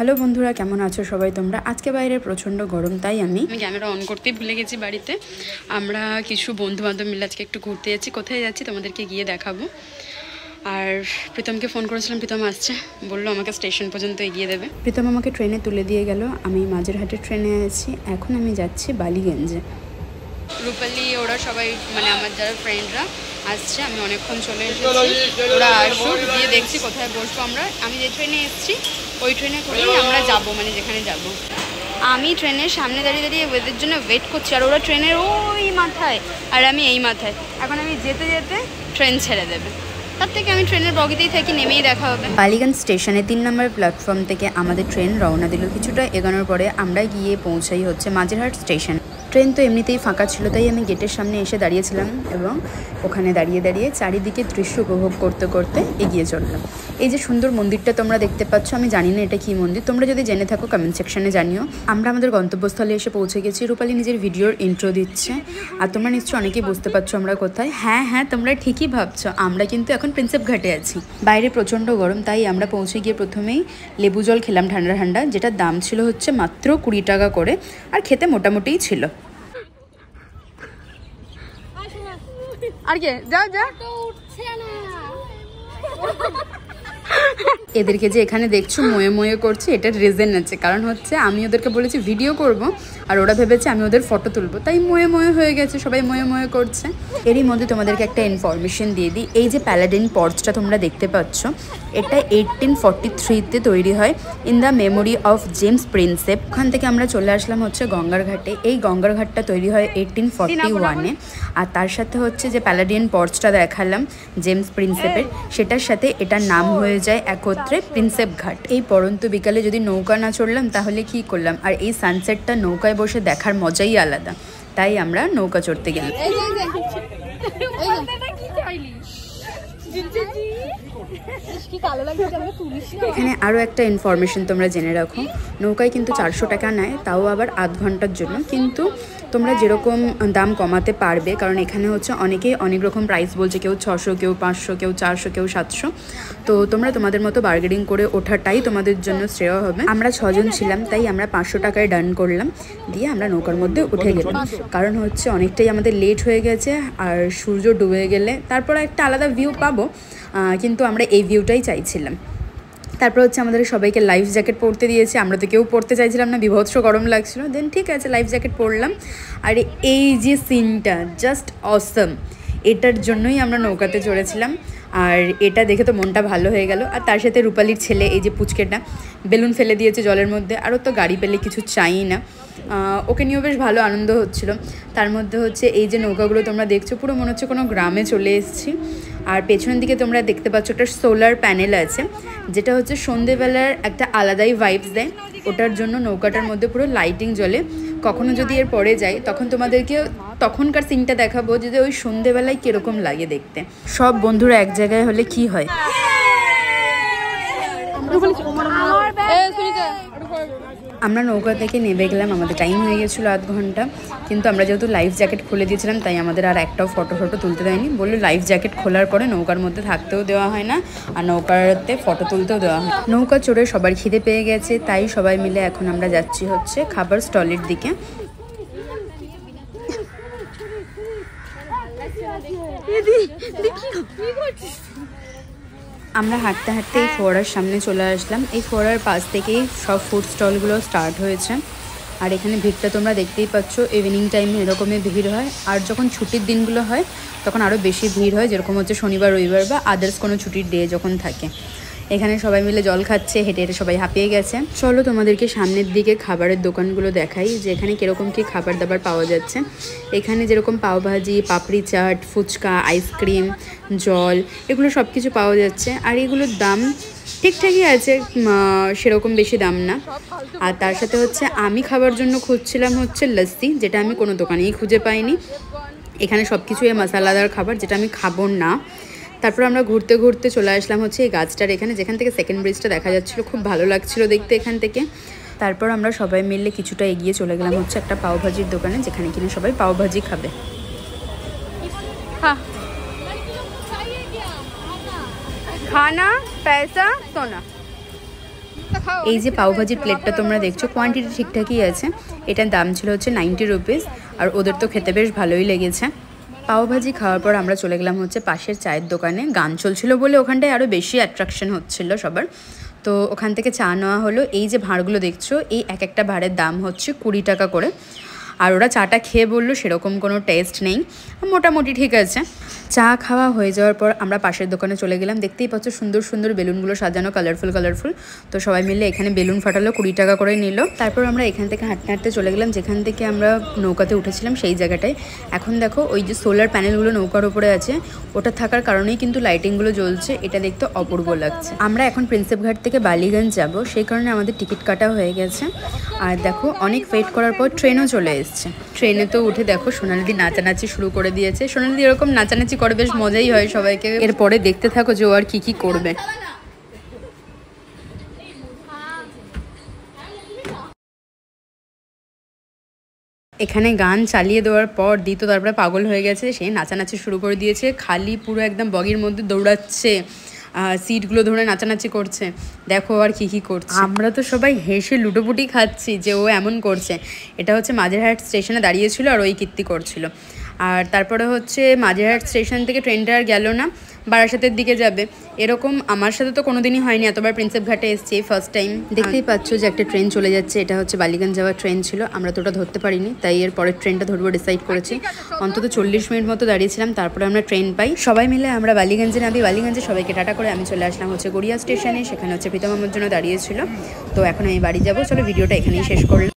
Hello বন্ধুরা, কেমন আছো সবাই তোমরা? আজকে বাইরে প্রচণ্ড গরম, তাই আমি ক্যামেরা অন করতেই ভুলে গেছি বাড়িতে। আমরা কিছু বন্ধু বান্ধব মিলে আজকে একটু ঘুরতে যাচ্ছি। কোথায় যাচ্ছি তোমাদেরকে গিয়ে দেখাবো। আর প্রীতমকে ফোন করেছিলাম, প্রীতম আসছে, বললো আমাকে স্টেশন পর্যন্ত এগিয়ে দেবে। প্রীতম আমাকে ট্রেনে তুলে দিয়ে গেল। আমি মাঝেরহাটে ট্রেনে আছি, এখন আমি যাচ্ছি বালিগঞ্জে। রূপালি ওরা সবাই মানে আমার যারা ফ্রেন্ডরা আসছে, আমি অনেকক্ষণ চলে এসেছি। ওরা আসুক, দিয়ে দেখছি কোথায় বসবো আমরা। আমি যে ট্রেনে এসেছি ওই ট্রেনে করেই আমরা যাব, মানে যেখানে যাব। আমি ট্রেনের সামনে দাঁড়িয়ে দাঁড়িয়ে ওদের জন্য ওয়েট করছি, আর ওরা ট্রেনের ওই মাথায় আর আমি এই মাথায়। এখন আমি যেতে যেতে ট্রেন ছেড়ে দেবে, তার থেকে আমি ট্রেনের বগিতেই থাকি, নেমেই দেখা হবে। বালিগঞ্জ স্টেশনে 3 নম্বর প্ল্যাটফর্ম থেকে আমাদের ট্রেন রওনা দিল। কিছুটা এগোনোর পরে আমরা গিয়ে পৌঁছাই হচ্ছে মাঝেরহাট স্টেশন। ট্রেন তো এমনিতেই ফাঁকা ছিল, তাই আমি গেটের সামনে এসে দাঁড়িয়েছিলাম এবং ওখানে দাঁড়িয়ে দাঁড়িয়ে চারিদিকে দৃশ্য উপভোগ করতে করতে এগিয়ে চললাম। এই যে সুন্দর মন্দিরটা তোমরা দেখতে পাচ্ছ, আমি জানি না এটা কি মন্দির, তোমরা যদি জেনে থাকো কমেন্ট সেকশনে জানিও। আমরা আমাদের গন্তব্যস্থলে এসে পৌঁছে গেছি। রূপালি নিজের ভিডিওর ইন্ট্রো দিচ্ছে, আর তোমরা নিশ্চয়ই অনেকেই বুঝতে পারছো আমরা কোথায়। হ্যাঁ, তোমরা ঠিকই ভাবছো, আমরা কিন্তু এখন প্রিন্সেপ ঘাটে আছি। বাইরে প্রচণ্ড গরম, তাই আমরা পৌঁছে গিয়ে প্রথমেই লেবু জল খেলাম ঠান্ডা ঠান্ডা, যেটার দাম ছিল হচ্ছে মাত্র 20 টাকা করে, আর খেতে মোটামুটিই ছিল। আর কে যা এদেরকে যে এখানে দেখছো ময়ে ময়ে করছে, এটার রিজন আছে, কারণ হচ্ছে আমি ওদেরকে বলেছি ভিডিও করব, আর ওরা ভেবেছে আমি ওদের ফটো তুলবো, তাই ময়ে ময়ে হয়ে গেছে, সবাই ময়ে ময়ে করছে। এরই মধ্যে তোমাদেরকে একটা ইনফরমেশন দিয়ে দিই। এই যে প্যালাডিন পর্চটা তোমরা দেখতে পাচ্ছ, এটা 1843-তে তৈরি হয় in the memory of James Prinsep. ওখান থেকে আমরা চলে আসলাম হচ্ছে গঙ্গার ঘাটে। এই গঙ্গার ঘাটটা তৈরি হয় 1841-এ, আর তার সাথে হচ্ছে যে প্যালাডিয়ান পর্চটা দেখালাম জেমস প্রিন্সেপের, সেটার সাথে এটার নাম হয়ে যায় একত্রে প্রিন্সেপ ঘাট। এই পরন্ত বিকালে যদি নৌকা না চড়লাম তাহলে কি করলাম, আর এই সানসেটটা নৌকায় বসে দেখার মজাই আলাদা, তাই আমরা নৌকা চড়তে গেলাম। এখানে আরও একটা ইনফরমেশন তোমরা জেনে রাখো, নৌকায় কিন্তু 400 টাকা নেয়, তাও আবার আধ ঘন্টার জন্য। কিন্তু তোমরা যেরকম দাম কমাতে পারবে, কারণ এখানে হচ্ছে অনেকেই অনেক রকম প্রাইস বলছে, কেউ 600, কেউ 500, কেউ 400, কেউ 700। তো তোমরা তোমাদের মতো বার্গেনিং করে ওঠাটাই তোমাদের জন্য শ্রেয় হবে। আমরা 6 জন ছিলাম, তাই আমরা 500 টাকায় ডান করলাম, দিয়ে আমরা নৌকার মধ্যে উঠে গেলাম। কারণ হচ্ছে অনেকটাই আমাদের লেট হয়ে গেছে, আর সূর্য ডুবে গেলে তারপর একটা আলাদা ভিউ পাবো, কিন্তু আমরা এই ভিউটাই চাইছিলাম। তারপর হচ্ছে আমাদের সবাইকে লাইফ জ্যাকেট পরতে দিয়েছে, আমরা তো কেউ পরতে চাইছিলাম না, বিভৎস গরম লাগছিল। দেন ঠিক আছে, লাইফ জ্যাকেট পরলাম। আর এই যে সিনটা জাস্ট অসম, এটার জন্যই আমরা নৌকাতে চড়েছিলাম, আর এটা দেখে তো মনটা ভালো হয়ে গেল। আর তার সাথে রূপালির ছেলে এই যে পুচকেটা বেলুন ফেলে দিয়েছে জলের মধ্যে, আরও তো গাড়ি পেলে কিছু চাই না, ওকে নিয়েও বেশ ভালো আনন্দ হচ্ছিল। তার মধ্যে হচ্ছে এই যে নৌকাগুলো তোমরা দেখছো, পুরো মনে হচ্ছে কোনো গ্রামে চলে এসেছি। আর পেছনের দিকে তোমরা দেখতে পাচ্ছ একটা সোলার প্যানেল আছে, যেটা হচ্ছে সন্ধেবেলার একটা আলাদাই ভাইবস দেয়। ওটার জন্য নৌকাটার মধ্যে পুরো লাইটিং জ্বলে। কখনো যদি এর পরে যাই তখন তোমাদেরকে তখনকার সিনটা দেখাবো, যে ওই সন্ধেবেলায় কীরকম লাগে দেখতে। সব বন্ধুরা এক জায়গায় হলে কি হয়। আমরা নৌকা থেকে নেমে গেলাম, আমাদের টাইম হয়ে গেছিলো আধ ঘন্টা, কিন্তু আমরা যেহেতু লাইফ জ্যাকেট খুলে দিয়েছিলাম তাই আমাদের আর একটাও ফটো তুলতে দেয়নি। বললো লাইফ জ্যাকেট খোলার পরে নৌকার মধ্যে থাকতেও দেওয়া হয় না, আর নৌকাতে ফটো তুলতেও দেওয়া হয়। নৌকা চড়ে সবার খিদে পেয়ে গেছে, তাই সবাই মিলে এখন আমরা যাচ্ছি হচ্ছে খাবার স্টলের দিকে। আমরা হাঁটতে হাঁটতে এই ফোয়ারার সামনে চলে আসলাম। এই ফোয়ারার পাশ থেকেই সব ফুড স্টলগুলো স্টার্ট হয়েছে, আর এখানে ভিড়টা তোমরা দেখতেই পাচ্ছ। ইভিনিং টাইমে এরকমই ভিড় হয়, আর যখন ছুটির দিনগুলো হয় তখন আরও বেশি ভিড় হয়, যেরকম হচ্ছে শনিবার রবিবার বা আদার্স কোনো ছুটির ডে যখন থাকে। এখানে সবাই মিলে জল খাচ্ছে, হেঁটে হেঁটে সবাই হাঁপিয়ে গেছে। চলো তোমাদেরকে সামনের দিকে খাবারের দোকানগুলো দেখাই, যে এখানে কীরকম কী খাবার দাবার পাওয়া যাচ্ছে। এখানে যেরকম পাওভাজি, পাপড়ি চাট, ফুচকা, আইসক্রিম, জল, এগুলো সব কিছু পাওয়া যাচ্ছে। আর এগুলোর দাম ঠিকঠাকই আছে, সেরকম বেশি দাম না। আর তার সাথে হচ্ছে আমি খাবার জন্য খুঁজছিলাম হচ্ছে লস্যি, যেটা আমি কোনো দোকানেই খুঁজে পাইনি। এখানে সব কিছুই মশলাদার খাবার, যেটা আমি খাবো না। তারপর আমরা ঘুরতে ঘুরতে চলে আসলাম হচ্ছে এই গাছটার এখানে, যেখান থেকে সেকেন্ড ব্রিজটা দেখা যাচ্ছিলো, খুব ভালো লাগছিল দেখতে এখান থেকে। তারপর আমরা সবাই মিলে কিছুটা এগিয়ে চলে গেলাম হচ্ছে একটা পাওভাজির দোকানে, যেখানে কিনা সবাই পাওভাজি খাবে। খানা পয়সা সোনা। এই যে পাওভাজির প্লেটটা তোমরা দেখছো, কোয়ান্টিটি ঠিকঠাকই আছে। এটার দাম ছিল হচ্ছে 90 রুপিস, আর ওদের তো খেতে বেশ ভালোই লেগেছে। পাওভাজি খাওয়ার পর আমরা চলে গেলাম হচ্ছে পাশের চায়ের দোকানে। গান চলছিল বলে ওখানটায় আরও বেশি অ্যাট্রাকশন হচ্ছিল সবার। তো ওখান থেকে চা নেওয়া হলো। এই যে ভাঁড়গুলো দেখছো, এই এক একটা ভাঁড়ের দাম হচ্ছে 20 টাকা করে। আর ওরা চাটা খেয়ে বললো সেরকম কোনো টেস্ট নেই, মোটামুটি ঠিক আছে। চা খাওয়া হয়ে যাওয়ার পর আমরা পাশের দোকানে চলে গেলাম। দেখতেই পাচ্ছ সুন্দর সুন্দর বেলুনগুলো সাজানো, কালারফুল। তো সবাই মিলে এখানে বেলুন ফাটালো, 20 টাকা করে নিল। তারপর আমরা এখান থেকে হাঁটতে হাঁটতে চলে গেলাম যেখান থেকে আমরা নৌকাতে উঠেছিলাম সেই জায়গাটায়। এখন দেখো ওই যে সোলার প্যানেলগুলো নৌকার উপরে আছে, ওটা থাকার কারণেই কিন্তু লাইটিংগুলো জ্বলছে, এটা দেখতে অপূর্ব লাগছে। আমরা এখন প্রিন্সেপ ঘাট থেকে বালিগঞ্জ যাব, সেই কারণে আমাদের টিকিট কাটা হয়ে গেছে। আর দেখো অনেক ওয়েট করার পর ট্রেনও চলে এসছে। ট্রেনে তো উঠে দেখো সোনালিদি নাচানাচি শুরু করে দিয়েছে। সোনালিদি এরকম নাচানাচি করে বেশ মজাই হয় সবাইকে। এরপরে দেখতে থাকো যে ও আর কি করবে। এখানে গান চালিয়ে দেওয়ার পর দিত তারপরে পাগল হয়ে গেছে, সে নাচানাচি শুরু করে দিয়েছে। খালি পুরো একদম বগির মধ্যে দৌড়াচ্ছে, সিটগুলো ধরে নাচানাচি করছে। দেখো আর কি করছে। আমরা তো সবাই হেসে লুটোপুটি খাচ্ছি যে ও এমন করছে। এটা হচ্ছে মাঝেরহাট স্টেশনে দাঁড়িয়েছিল আর ওই কীর্তি করছিল। আর তারপরে হচ্ছে মাঝেরহাট স্টেশন থেকে ট্রেনটা আর গেল না, বারাসাতের দিকে যাবে। এরকম আমার সাথে তো কোনোদিনই হয়নি, এতবার প্রিন্সেপ ঘাটে এসেছি ফার্স্ট টাইম। দেখতেই পাচ্ছ যে একটা ট্রেন চলে যাচ্ছে, এটা হচ্ছে বালিগঞ্জ যাওয়ার ট্রেন ছিল। আমরা তো ওটা ধরতে পারিনি, তাই এর পরের ট্রেনটা ধরবো ডিসাইড করেছি। অন্তত 40 মিনিট মতো দাঁড়িয়েছিলাম, তারপরে আমরা ট্রেন পাই। সবাই মিলে আমরা বালিগঞ্জে নামি। বালিগঞ্জে সবাইকে টাটা করে আমি চলে আসলাম হচ্ছে গড়িয়া স্টেশনে। সেখানে হচ্ছে প্রীতম আমার জন্য দাঁড়িয়েছিল। তো এখন আমি বাড়ি যাবো। চলো ভিডিওটা এখানেই শেষ করলাম।